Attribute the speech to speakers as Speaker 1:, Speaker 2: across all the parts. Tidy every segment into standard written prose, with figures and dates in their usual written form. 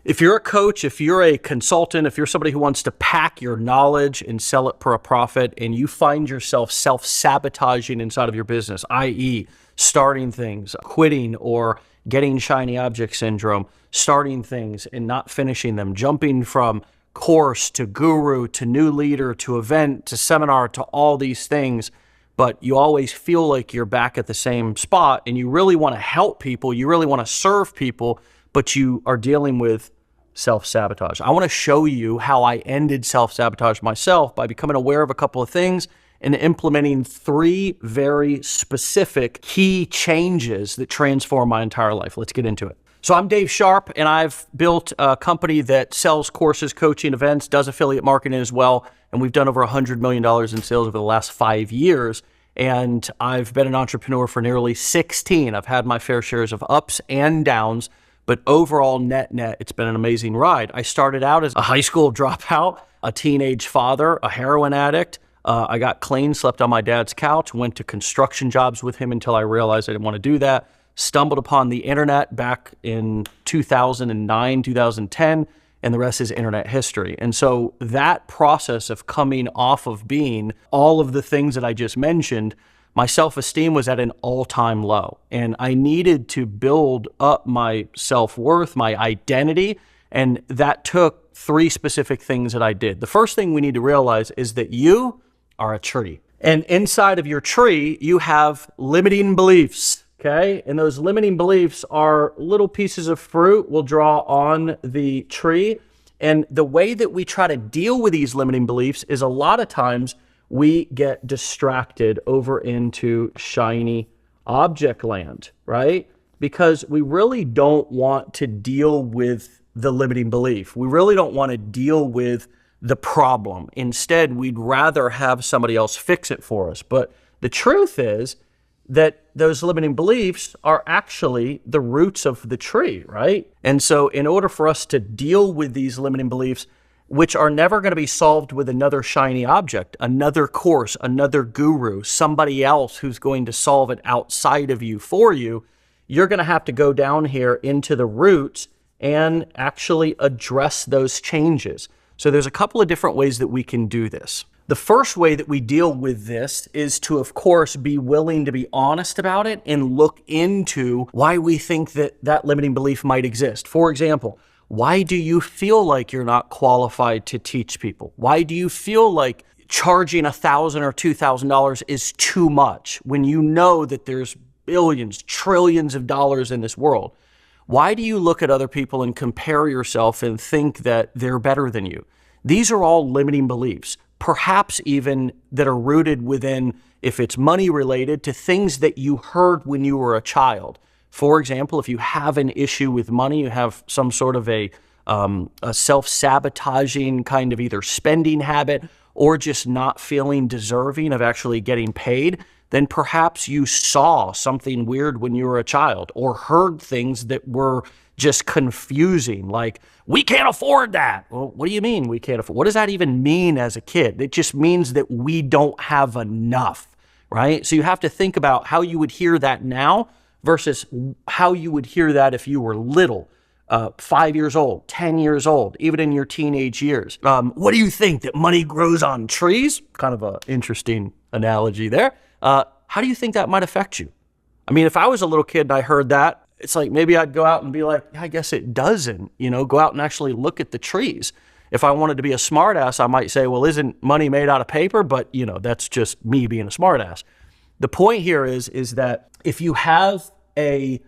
Speaker 1: If you're a coach, if you're a consultant, if you're somebody who wants to pack your knowledge and sell it for a profit, and you find yourself self-sabotaging inside of your business, i.e. starting things, quitting, or getting shiny object syndrome, starting things and not finishing them, jumping from course to guru to new leader to event to seminar to all these things, but you always feel like you're back at the same spot and you really want to help people, you really want to serve people, but you are dealing with self-sabotage. I want to show you how I ended self-sabotage myself by becoming aware of a couple of things and implementing 3 very specific key changes that transform my entire life. Let's get into it. So I'm Dave Sharpe, and I've built a company that sells courses, coaching, events, does affiliate marketing as well, and we've done over $100 million in sales over the last 5 years, and I've been an entrepreneur for nearly 16. I've had my fair shares of ups and downs, but overall, net, it's been an amazing ride. I started out as a high school dropout, a teenage father, a heroin addict. I got clean, slept on my dad's couch, went to construction jobs with him until I realized I didn't want to do that. Stumbled upon the internet back in 2009, 2010, and the rest is internet history. And so that process of coming off of being all of the things that I just mentioned, my self-esteem was at an all-time low, and I needed to build up my self-worth, my identity, and that took 3 specific things that I did. The first thing we need to realize is that you are a tree, and inside of your tree, you have limiting beliefs, okay? And those limiting beliefs are little pieces of fruit we'll draw on the tree, and the way that we try to deal with these limiting beliefs is a lot of times we get distracted over into shiny object land, right? Because we really don't want to deal with the limiting belief. We really don't want to deal with the problem. Instead, we'd rather have somebody else fix it for us. But the truth is that those limiting beliefs are actually the roots of the tree, right? And so in order for us to deal with these limiting beliefs, which are never going to be solved with another shiny object, another course, another guru, somebody else who's going to solve it outside of you for you, you're going to have to go down here into the roots and actually address those changes. So there's a couple of different ways that we can do this. The first way that we deal with this is to, of course, be willing to be honest about it and look into why we think that that limiting belief might exist. For example, why do you feel like you're not qualified to teach people? Why do you feel like charging $1,000 or $2,000 is too much when you know that there's billions, trillions of dollars in this world? Why do you look at other people and compare yourself and think that they're better than you? These are all limiting beliefs, perhaps even that are rooted within, if it's money related, to things that you heard when you were a child. For example, if you have an issue with money, you have some sort of a self-sabotaging kind of either spending habit or just not feeling deserving of actually getting paid, then perhaps you saw something weird when you were a child or heard things that were just confusing, like, we can't afford that. Well, what do you mean we can't afford? What does that even mean as a kid? It just means that we don't have enough, right? So you have to think about how you would hear that now versus how you would hear that if you were little, 5 years old, 10 years old, even in your teenage years. What do you think, that money grows on trees? Kind of an interesting analogy there. How do you think that might affect you? I mean, if I was a little kid and I heard that, it's like maybe I'd go out and be like, I guess it doesn't, go out and actually look at the trees. If I wanted to be a smartass, I might say, well, isn't money made out of paper? But, that's just me being a smartass. The point here is that if you have a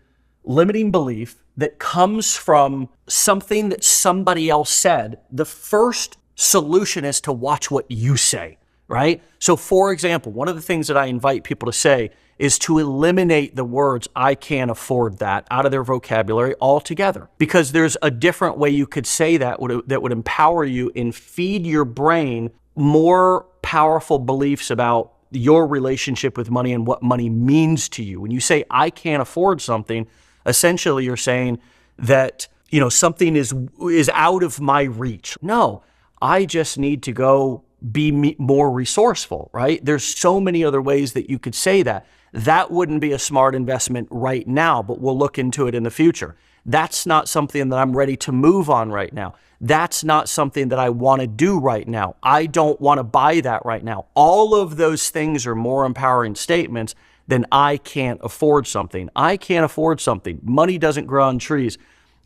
Speaker 1: limiting belief that comes from something that somebody else said, the first solution is to watch what you say, right? So for example, one of the things that I invite people to say is to eliminate the words, I can't afford that, out of their vocabulary altogether. Because there's a different way you could say that would empower you and feed your brain more powerful beliefs about your relationship with money and what money means to you. When you say, I can't afford something, essentially you're saying that, something is out of my reach. No, I just need to go be more resourceful, right? There's so many other ways that you could say that. That wouldn't be a smart investment right now, but we'll look into it in the future. That's not something that I'm ready to move on right now. That's not something that I want to do right now. I don't want to buy that right now. All of those things are more empowering statements than I can't afford something. I can't afford something. Money doesn't grow on trees.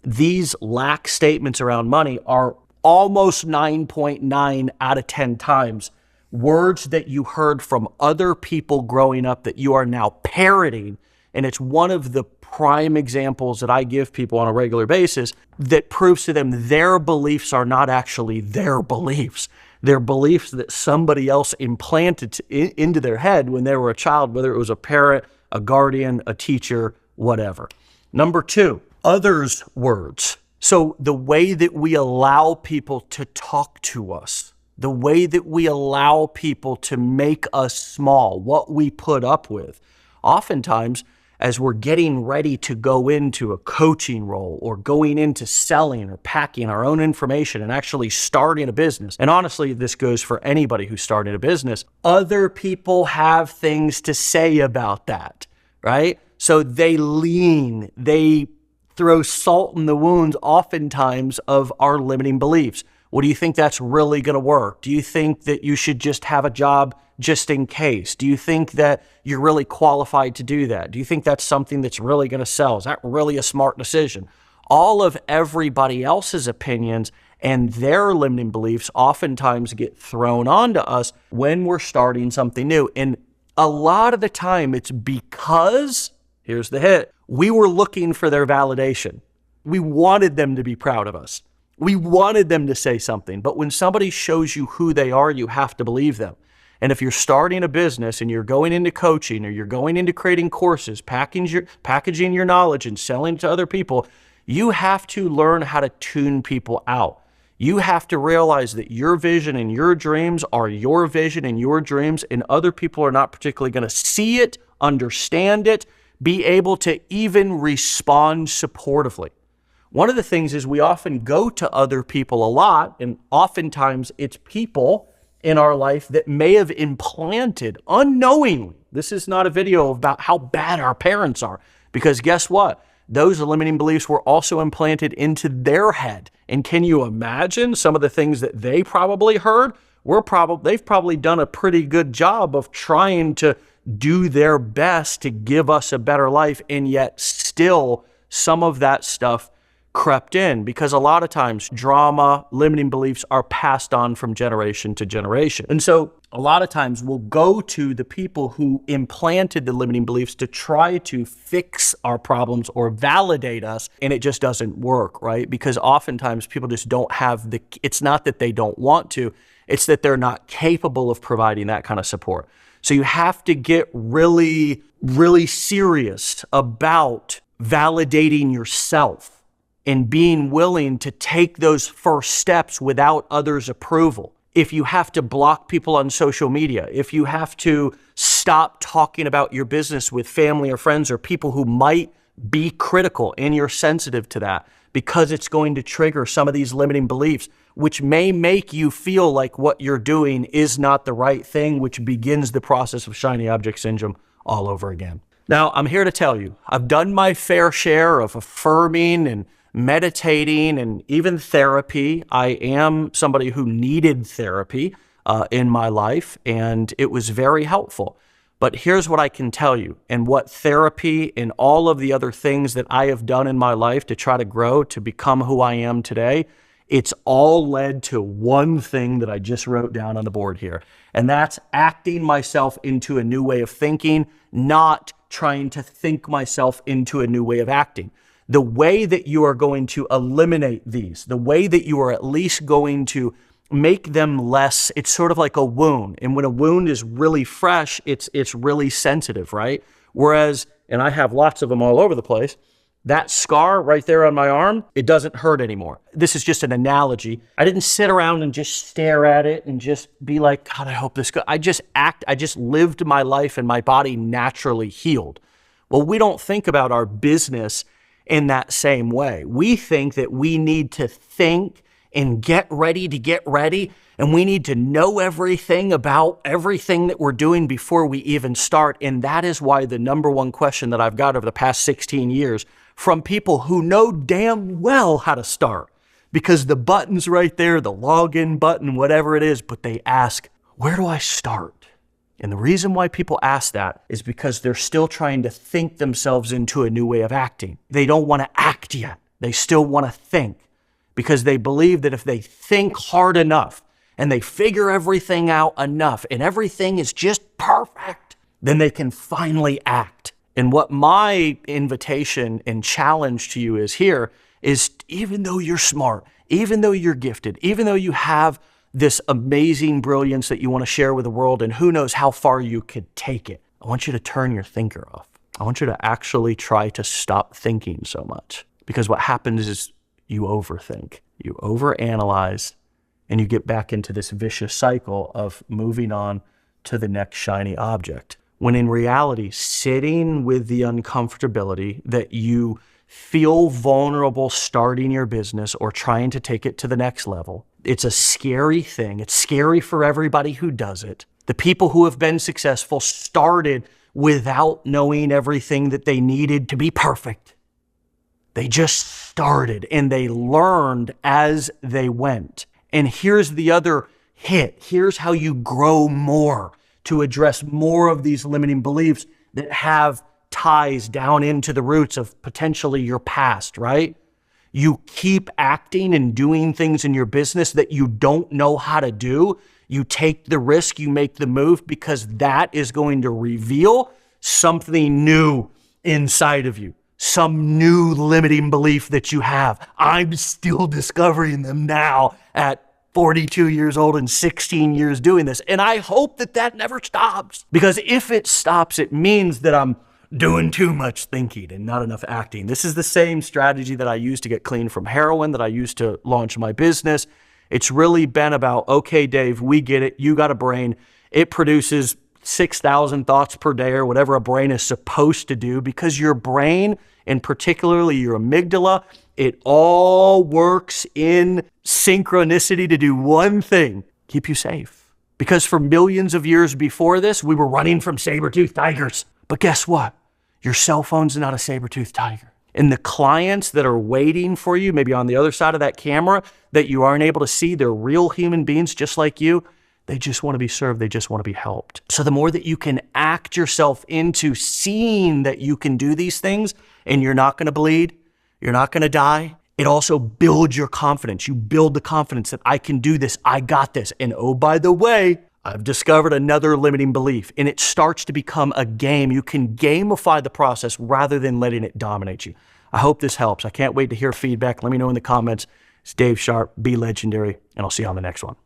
Speaker 1: These lack statements around money are almost 9.9 out of 10 times words that you heard from other people growing up that you are now parroting. And it's one of the prime examples that I give people on a regular basis that proves to them their beliefs are not actually their beliefs. They're beliefs that somebody else implanted into their head when they were a child, whether it was a parent, a guardian, a teacher, whatever. Number two, others' words. So the way that we allow people to talk to us, the way that we allow people to make us small, what we put up with, oftentimes as we're getting ready to go into a coaching role or going into selling or packing our own information and actually starting a business. And honestly, this goes for anybody who's starting a business. Other people have things to say about that, right? So they lean, they throw salt in the wounds oftentimes of our limiting beliefs. Well, do you think that's really going to work? Do you think that you should just have a job just in case? Do you think that you're really qualified to do that? Do you think that's something that's really going to sell? Is that really a smart decision? All of everybody else's opinions and their limiting beliefs oftentimes get thrown onto us when we're starting something new. And a lot of the time it's because, here's the hit, we were looking for their validation. We wanted them to be proud of us. We wanted them to say something, but when somebody shows you who they are, you have to believe them. And if you're starting a business and you're going into coaching or you're going into creating courses, packaging your knowledge and selling to other people, you have to learn how to tune people out. You have to realize that your vision and your dreams are your vision and your dreams, and other people are not particularly going to see it, understand it, be able to even respond supportively. One of the things is we often go to other people a lot, and oftentimes it's people in our life that may have implanted unknowingly. This is not a video about how bad our parents are, because guess what? Those limiting beliefs were also implanted into their head. And can you imagine some of the things that they probably heard? They've probably done a pretty good job of trying to do their best to give us a better life, and yet still some of that stuff crept in, because a lot of times drama, limiting beliefs are passed on from generation to generation. And so a lot of times we'll go to the people who implanted the limiting beliefs to try to fix our problems or validate us, and it just doesn't work, right? Because oftentimes people just don't have it's not that they don't want to, it's that they're not capable of providing that kind of support. So you have to get really, really serious about validating yourself and being willing to take those first steps without others' approval. If you have to block people on social media, if you have to stop talking about your business with family or friends or people who might be critical and you're sensitive to that because it's going to trigger some of these limiting beliefs, which may make you feel like what you're doing is not the right thing, which begins the process of shiny object syndrome all over again. Now, I'm here to tell you, I've done my fair share of affirming and meditating and even therapy. I am somebody who needed therapy in my life, and it was very helpful. But here's what I can tell you, and what therapy and all of the other things that I have done in my life to try to grow to become who I am today, it's all led to one thing that I just wrote down on the board here, and that's acting myself into a new way of thinking, not trying to think myself into a new way of acting. The way that you are going to eliminate these, the way that you are at least going to make them less, it's sort of like a wound. And when a wound is really fresh, it's really sensitive, right? Whereas, and I have lots of them all over the place, that scar right there on my arm, it doesn't hurt anymore. This is just an analogy. I didn't sit around and just stare at it and just be like, God, I hope this goes. I just lived my life and my body naturally healed. Well, we don't think about our business in that same way. We think that we need to think and get ready to get ready, and we need to know everything about everything that we're doing before we even start. And that is why the number one question that I've got over the past 16 years from people who know damn well how to start because the button's right there, the login button, whatever it is, but they ask, where do I start? And the reason why people ask that is because they're still trying to think themselves into a new way of acting. They don't want to act yet. They still want to think because they believe that if they think hard enough and they figure everything out enough and everything is just perfect, then they can finally act. And what my invitation and challenge to you is here is, even though you're smart, even though you're gifted, even though you have this amazing brilliance that you want to share with the world, and who knows how far you could take it, I want you to turn your thinker off. I want you to actually try to stop thinking so much, because what happens is you overthink, you overanalyze, and you get back into this vicious cycle of moving on to the next shiny object. When in reality, sitting with the uncomfortability that you feel vulnerable starting your business or trying to take it to the next level, it's a scary thing. It's scary for everybody who does it. The people who have been successful started without knowing everything that they needed to be perfect. They just started and they learned as they went. And here's the other hit. Here's how you grow more to address more of these limiting beliefs that have ties down into the roots of potentially your past, right? You keep acting and doing things in your business that you don't know how to do. You take the risk, you make the move, because that is going to reveal something new inside of you, some new limiting belief that you have. I'm still discovering them now at 42 years old and 16 years doing this. And I hope that that never stops, because if it stops, it means that I'm doing too much thinking and not enough acting. This is the same strategy that I used to get clean from heroin, that I used to launch my business. It's really been about, okay, Dave, we get it. You got a brain. It produces 6,000 thoughts per day or whatever a brain is supposed to do, because your brain, and particularly your amygdala, it all works in synchronicity to do one thing: keep you safe. Because for millions of years before this, we were running from saber-toothed tigers. But guess what? Your cell phone's not a saber-toothed tiger. And the clients that are waiting for you, maybe on the other side of that camera, that you aren't able to see, they're real human beings just like you. They just want to be served. They just want to be helped. So the more that you can act yourself into seeing that you can do these things and you're not going to bleed, you're not going to die, it also builds your confidence. You build the confidence that I can do this. I got this. And oh, by the way, I've discovered another limiting belief, and it starts to become a game. You can gamify the process rather than letting it dominate you. I hope this helps. I can't wait to hear feedback. Let me know in the comments. It's Dave Sharpe. Be legendary, and I'll see you on the next one.